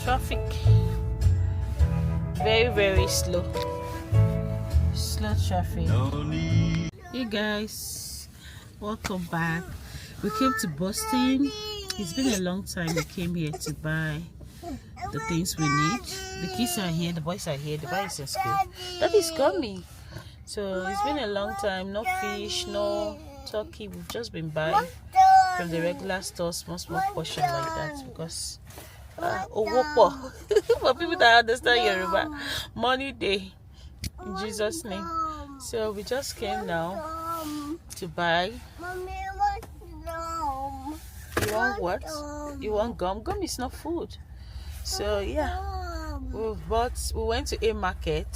Traffic very slow traffic. Hey guys, welcome back. We came to Boston. It's been a long time we came here to buy the things we need. The kids are here, the boys are here, the boys in school. Daddy's coming. So it's been a long time. No fish, no turkey. We've just been buying from the regular store, small portion like that, because for people that understand Yoruba, money day in Jesus' name. So we just came now to buy. You want what? You want gum? Gum is not food. So yeah, we went to a market.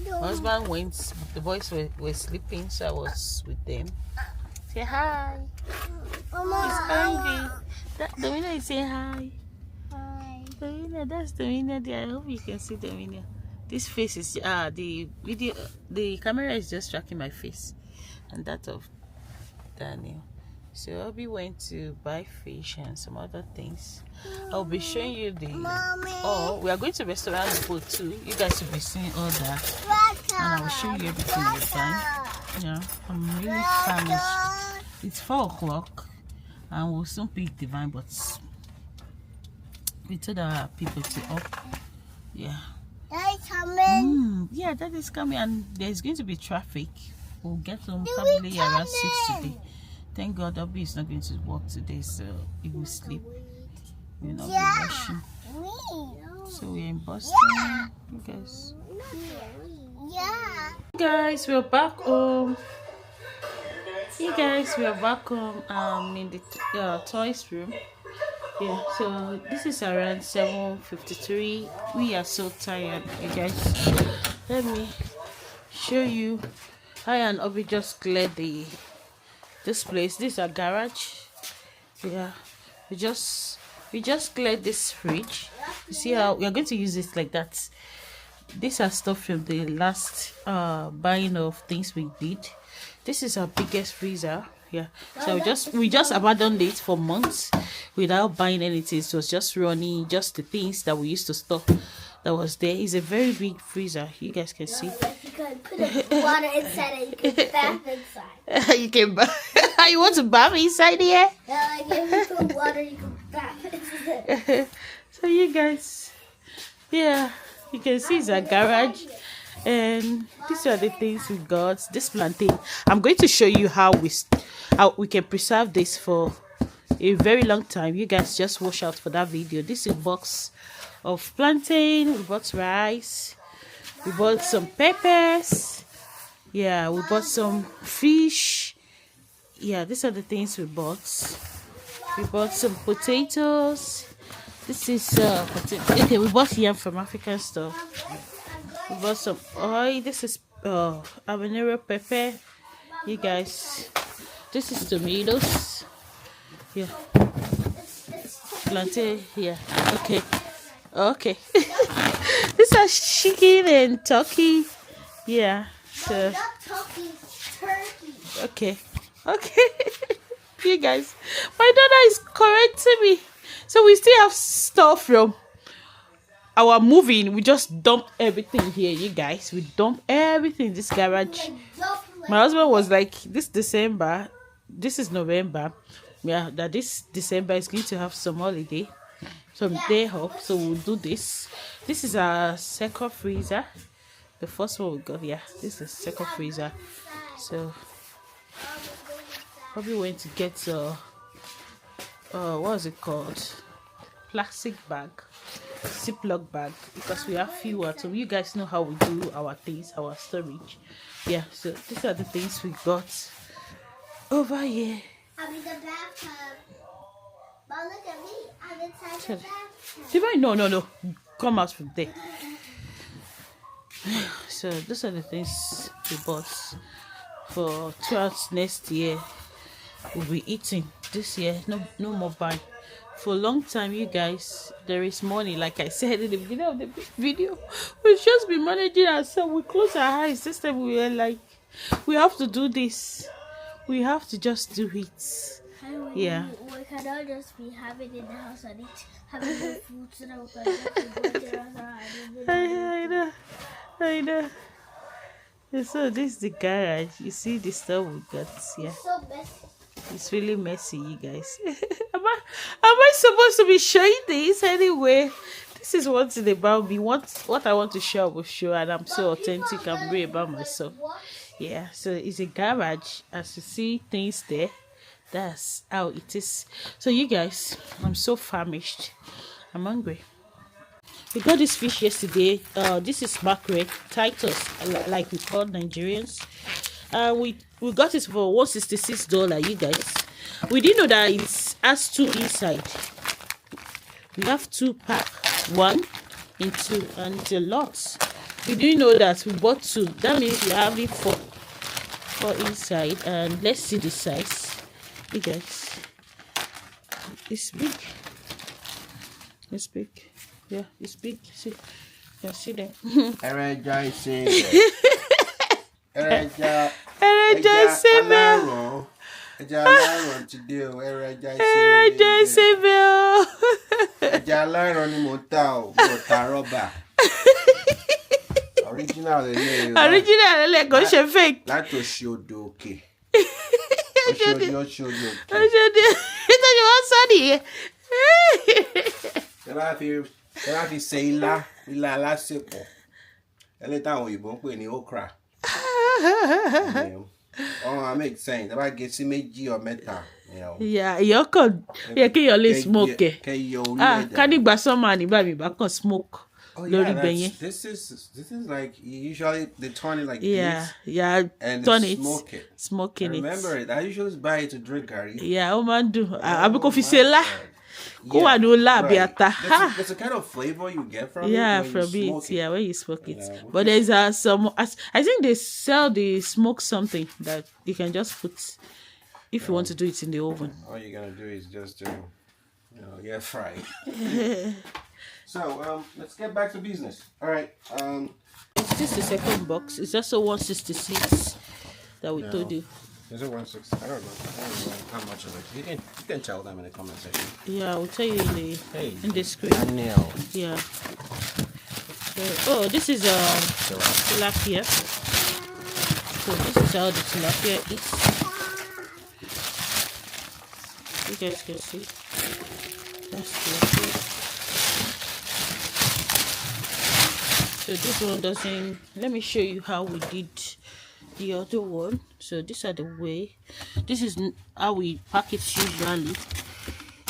My husband went, the boys were sleeping, so I was with them. Say hi. He's hungry. Domina is saying hi. Hi. Domina, that's Domina there. I hope you can see Domina. This face is the camera is just tracking my face and that of Daniel. So Obi went to buy fish and some other things. I'll be showing you the we are going to restaurant food too. You guys will be seeing all that, and I will show you everything we're buying. Yeah, I'm really famished. It's 4 o'clock and we'll soon pick the van, but we told our people to up. Yeah. Daddy's coming. Yeah, that is coming, and there's going to be traffic. We'll get home probably around 6 today. Thank God Obi is not going to work today, so he will sleep. We'll not be rushing. So we're in Boston, you guys. Yeah. Guys, we're back home. You guys, we are back home in the toys room. Yeah, so this is around 7:53. We are so tired, you guys. Let me show you. I and Obi just cleared this place. This is a garage. Yeah, we just cleared this fridge. You see how we are going to use it like that. These are stuff from the last buying of things we did. This is our biggest freezer. Yeah, so we just abandoned it for months without buying anything. So it's just running, just the things that we used to store that was there. It's a very big freezer. You guys can see. You can put water inside and you can bath inside. You can bath. You want to bath inside here? Yeah, like if you put water, you can bath. So you guys, yeah, you can see it's a garage. And these are the things we got. This plantain, I'm going to show you how we can preserve this for a very long time. You guys just watch out for that video. This is a box of plantain. We bought rice, we bought some peppers, yeah, we bought some fish. Yeah, these are the things we bought. We bought some potatoes. This is potato. Okay, we bought yam from African store. We bought some oil. This is habanero pepper. You guys, this is tomatoes. Yeah, plantain. Yeah. Okay. These are chicken and turkey. Yeah. So. Not turkey, turkey. Okay. You guys, my daughter is correcting me. So we still have stuff from our moving. We just dumped everything here, you guys. We dumped everything in this garage. My husband was like, this December, this is November, yeah, that this December is going to have some holiday, some day off, so we'll do this. This is our second freezer. The first one we got, yeah, this is the second freezer. So probably went to get what is it called, plastic bag, Ziploc bag, because we have fewer. So you guys know how we do our things, our storage. Yeah, so these are the things we got over here. I'm in the bathtub. Mom, look at me. I'm inside the bathtub. No, come out from there. So these are the things we bought for throughout next year. We'll be eating this year. No more buying. For a long time, you guys, there is money. Like I said in the beginning of the video, we've just been managing ourselves. We close our eyes. This time we were like, we have to do this. We have to just do it. Yeah. We cannot just be having in the house and having no food so that we can just go to the restaurant. I know. I know. So this is the garage. You see the stuff we got. Yeah. It's so messy. It's really messy, you guys. Am I supposed to be showing this anyway? This is one thing about me. What I want to show, I will show, and I'm so authentic. I'm real about myself. Yeah. So it's a garage. As you see things there, that's how it is. So you guys, I'm so famished. I'm hungry. We got this fish yesterday. This is mackerel, Titus, like we call Nigerians. We got it for $166. You guys, we didn't know that it has two inside. We have 2 pack, 1 in 2, and it's a lot. We didn't know that. We bought 2. That means we're having 4 inside. And let's see the size. You guys, it's big. It's big. Yeah, it's big. See, you see them. Original go ṣe fake. Láti Òṣòdì Òkè. Òṣòdì Òkè. Nítorí wọ́n sọ nìyẹn. Ẹ bá fi ṣe ilá alásèpọ̀. Ẹni táwọn òyìnbó ń pè ní okra. I make sense. Ẹ bá gé sí méjì or mẹ́ta. Yeah, you can. Yeah, can you smoke? Can you buy some money? Baby, back on smoke. Oh yeah, this is like usually they turn it like this. Yeah, and turn it, it, smoking it. Remember it. I usually buy it to drink curry. Yeah, oh man, do. I be coffee sela. Go and do la biata. There's a kind of flavor you get from it. Yeah, when from you it. Yeah, when you smoke it. Yeah, but there's some. I think they sell the smoke something that you can just put if you want to do it in the oven. All you're gonna do is just get fried. So let's get back to business. All right. It's just the second box. It's also 166 that we told you. Is it 160? I don't know how much of it. You can tell them in the comment section. Yeah, I will tell you in the screen. Yeah. So, this is tilapia. So this is how the tilapia is. You guys can see. That's tilapia. So this one doesn't. Let me show you how we did the other one. So these are the way. This is how we pack it usually.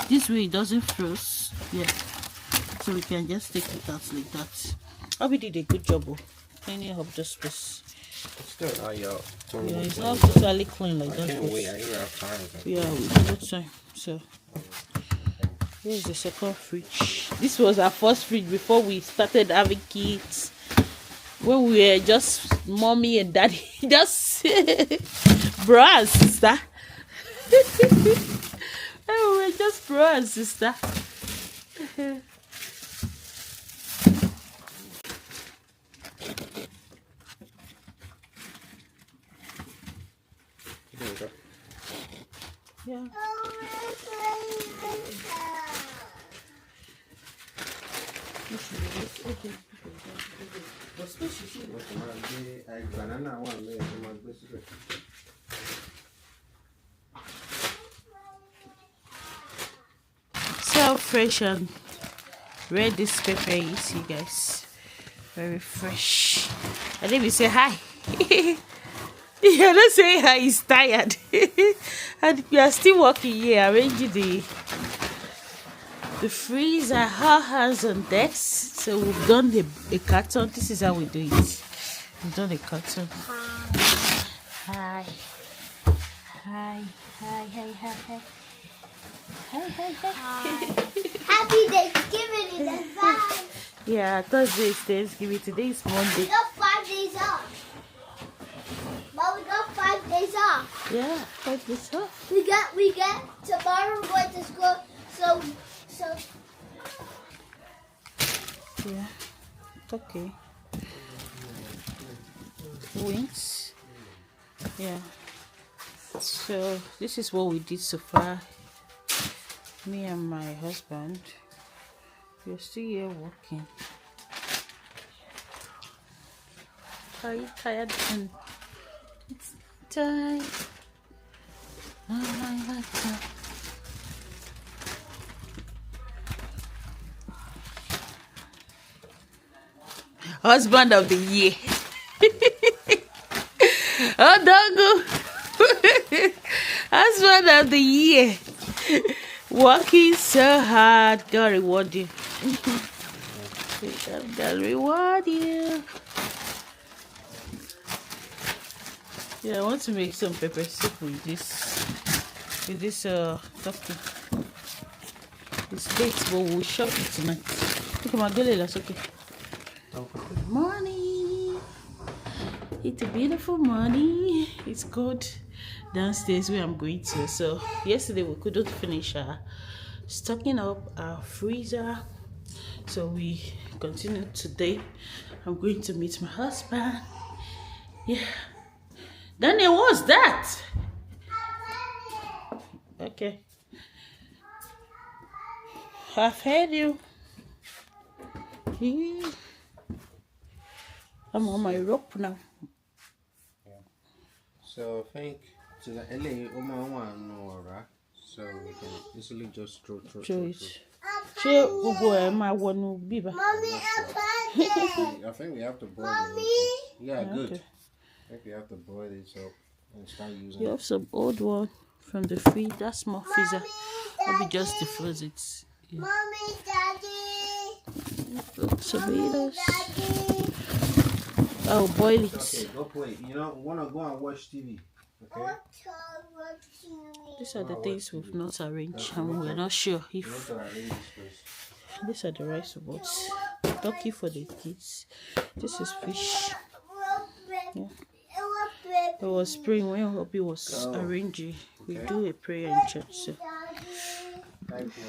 This way it doesn't froze. Yeah. So we can just take it out like that. We did a good job of cleaning up the space. It's good. Yeah, it's not totally clean like that. I can't wait. I have time. Yeah, we have time. So here's the second fridge. This was our first fridge before we started having kids. When we were just mommy and daddy, just bro and sister. When we were just bro and sister. Yeah. So fresh and red this pepper is, you guys. Very fresh. And then we say hi. Yeah, don't say hi, he's tired. And we are still working here, arranging the freezer, our hands on deck. So we've done a carton. This is how we do it. We've done a carton. Hi. Hi. Hi, hi, hi, hi. Hi, hi, hi. Happy Thanksgiving in advance. Yeah, Thursday is Thanksgiving. Today is Monday. We got 5 days off. But we got 5 days off. Yeah, 5 days off. We get tomorrow we're going to school. So yeah, okay. Wings. Yeah. So this is what we did so far. Me and my husband, we're still here working. Are you tired? And it's time. Husband of the year. Oh, Dogo. Husband of the year. Working so hard. God reward you. God reward you. Yeah, I want to make some pepper soup with this turkey. It's baked, but we'll shop it tonight. Look at my belly, that's okay. Good morning. It's a beautiful morning. It's good downstairs where I'm going to. So yesterday we couldn't finish stocking up our freezer, so we continued today. I'm going to meet my husband. Yeah. Daniel, what's that? Okay. I've heard you. Yeah. I'm on my rope now. Yeah. So I think to the LA, so we can easily just throw it. Mommy, I think we have to boil it. Yeah, good. Okay. I think we have to boil it up and start using You it. have some old one from the fridge. That's more freezer. Maybe just defrost it. Yeah. Mommy, Daddy. Tomatoes. I'll boil it. Okay, go play. You know, wanna go and watch TV. Okay. These are the things we've not arranged, and we're not sure if. These are the rice boats. Turkey for the kids. This is fish. Yeah. It was praying when Hobby was arranging. We do a prayer in church. So. Thank you.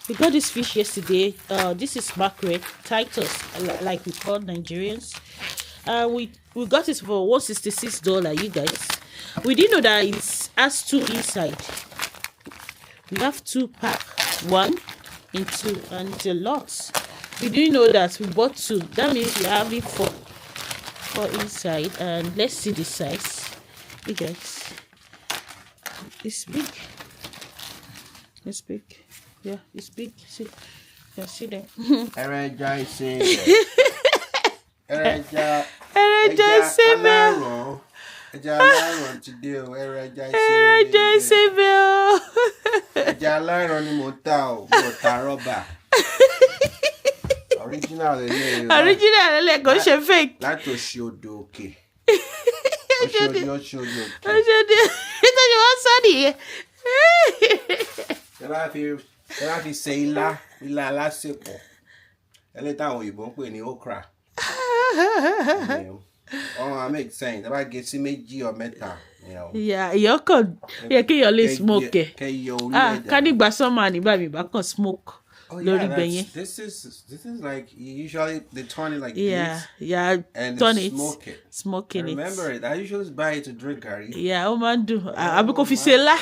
We got this fish yesterday. This is mackerel, Titus, like we call Nigerians. We got it for $166. You guys, we didn't know that it has two inside. We have 2 pack, 1 in 2, and it's a lot. We didn't know that. We bought 2. That means we're having 4 inside. And let's see the size. You guys, it's big. It's big. Yeah, it's big. See, you can see them. Original, go fake. Láti Òṣòdì Òkè. Òṣòdì Òkè. Tẹ́ bá fi ṣe ilá alásèpọ̀. Ẹlẹ́yìí táwọn òyìnbó ń pè ní okra. I make sense. Tẹ́ bá gé sí 2 or 3. Yeah, you can. Yeah, can you only smoke? Can you buy some money? Baby, back on smoke. Oh yeah, this is like usually they turn it like this. Yeah, and turn they it, smoking it. Remember it. I usually buy it to drink curry. Yeah, oh man, do. I be coffee sela.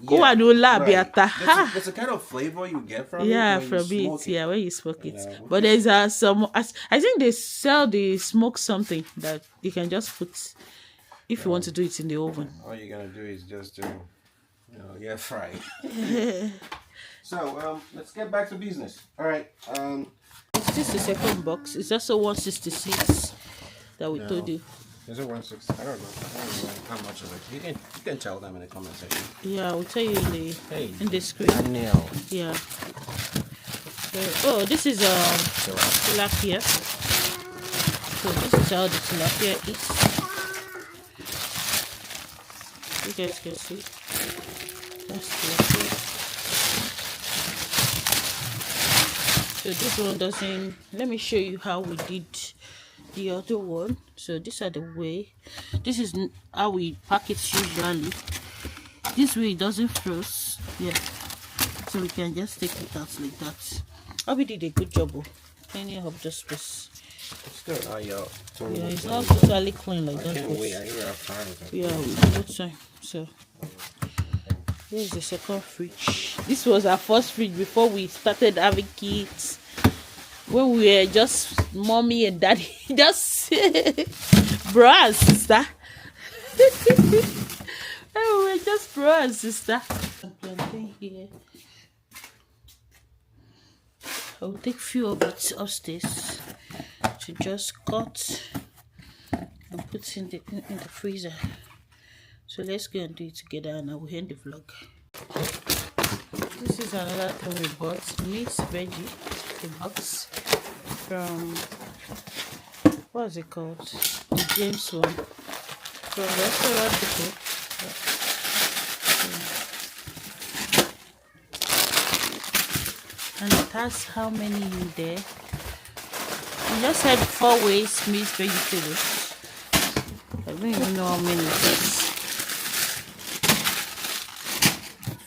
Go and do la biata. There's a kind of flavor you get from it. Yeah, when from you it. Yeah, when you smoke it. Yeah. But there's some. I think they sell the smoke something that you can just put if you want to do it in the oven. All you're gonna do is just get fried. So let's get back to business. All right. This is the second box. It's also 166 that we told you. Is it 160? I don't know how much of it. You can tell them in the comment section. Yeah, I will tell you in the screen. Daniel. Yeah. So, this is tilapia. So this is how the tilapia is. You guys can see. That's tilapia. So this one doesn't. Let me show you how we did the other one. So these are the way. This is how we pack it usually. This way it doesn't froze. Yeah. So we can just take it out like that. Abby did a good job. Cleaning up the space. Still, y'all. Yeah, it's not totally clean like I that. can't wait. I have time. Yeah, we have time. So here's the second fridge. This was our first fridge before we started having kids. When we were just mommy and daddy, just bro and sister. When we were just bro and sister. Plantain here. I'll take few of it upstairs to just cut and put in the freezer. So let's go and do it together, and I will end the vlog. This is another thing we bought: meat veggie, a box from, what is it called? The James one from Restock. And it has how many in there? We just had 4 ways mixed vegetables. I don't even know how many it is.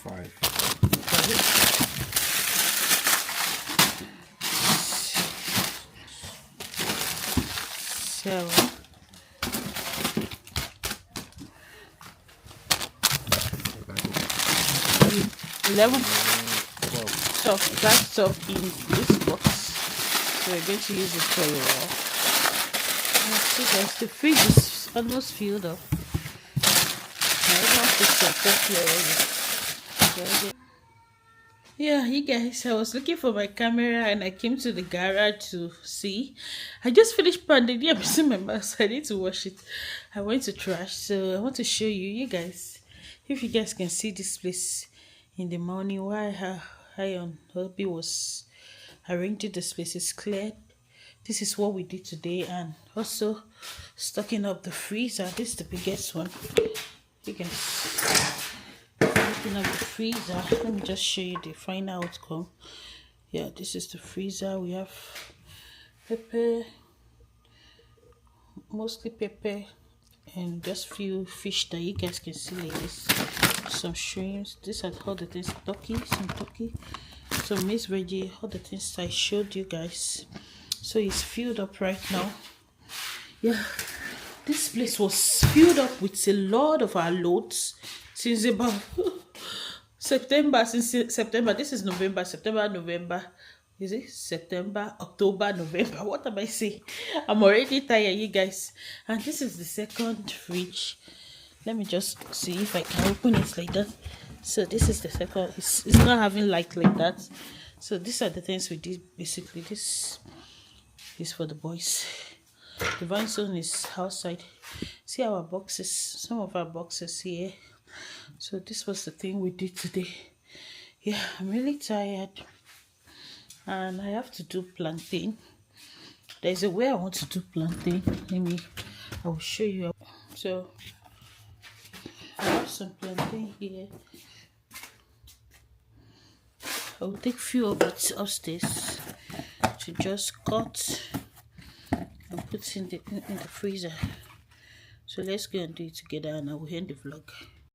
5. So 11 stuff, that stuff in this box. So we're going to use it for a while. See guys, the fridge is almost filled up. I don't put some coffee already. Yeah, you guys, I was looking for my camera and I came to the garage to see. I just finished pounding. I'm missing my mask. I need to wash it. I went to trash, so I want to show you guys. If you guys can see this place in the morning, while I on hubby was arranging this place, is cleared. This is what we did today, and also stocking up the freezer. This is the biggest one. You guys, open up the freezer. Let me just show you the final outcome. Yeah, this is the freezer. We have pepper, mostly pepper, and just few fish that you guys can see like this. Some shrimps. These are all the things. Some turkey, some mixed veggie, all the things I showed you guys. So it's filled up right now. Yeah, this place was filled up with a lot of our loads since about September. Since September, this is November, September, November. Is it September, October, November? What am I saying? I'm already tired, you guys. And this is the second fridge. Let me just see if I can open it like that. So this is the second. It's not having light like that. So these are the things we did basically. This is for the boys. The vine zone is outside. See our boxes, some of our boxes here. So this was the thing we did today. Yeah, I'm really tired, and I have to do plantain. There's a way I want to do plantain. I will show you. So I have some plantain here. I'll take few of it upstairs to just cut and put in the freezer. So let's go and do it together, and I will end the vlog.